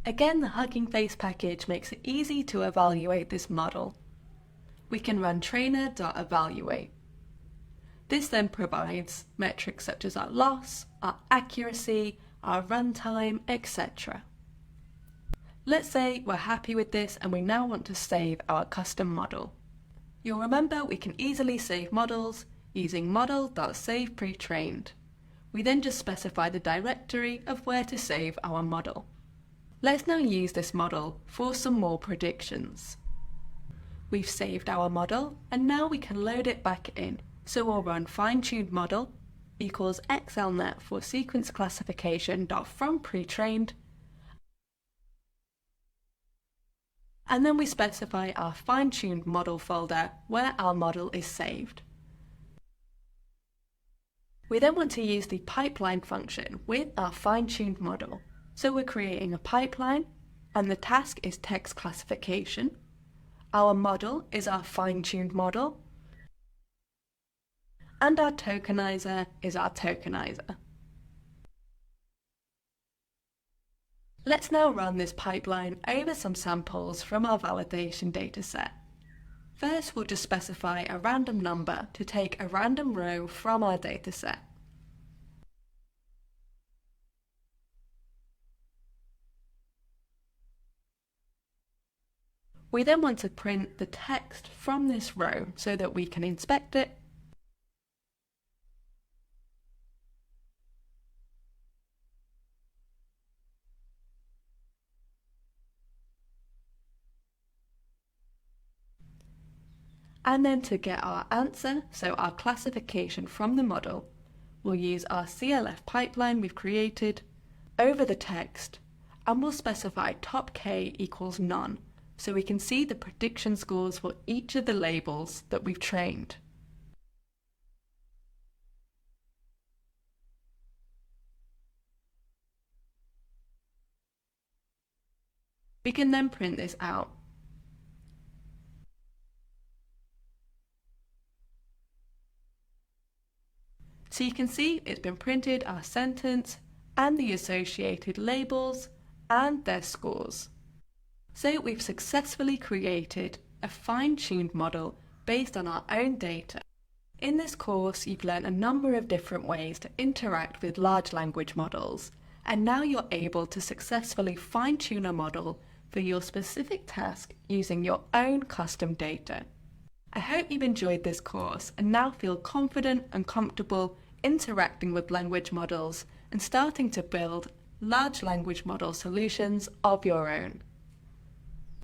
Again, the Hugging Face package makes it easy to evaluate this model. We can run trainer.evaluate. This then provides metrics such as our loss, our accuracy, our runtime, etc. Let's say we're happy with this and we now want to save our custom model. You'll remember we can easily save models using model.savePretrained. We then just specify the directory of where to save our model. Let's now use this model for some more predictions. We've saved our model and now we can load it back in. So we'll run fine-tuned model equals xlnet for sequence classification.from pretrained, and then we specify our fine-tuned model folder where our model is saved. We then want to use the pipeline function with our fine-tuned model. So we're creating a pipeline and the task is text classification. Our model is our fine-tuned model and our tokenizer is our tokenizer. Let's now run this pipeline over some samples from our validation dataset. First, we'll just specify a random number to take a random row from our dataset. We then want to print the text from this row so that we can inspect it . And then to get our answer, so our classification from the model, we'll use our CLF pipeline we've created over the text, and we'll specify top k equals none, so we can see the prediction scores for each of the labels that we've trained. We can then print this out. So you can see it's been printed our sentence and the associated labels and their scores. So we've successfully created a fine-tuned model based on our own data. In this course, you've learned a number of different ways to interact with large language models, and now you're able to successfully fine-tune a model for your specific task using your own custom data. I hope you've enjoyed this course and now feel confident and comfortable interacting with language models and starting to build large language model solutions of your own.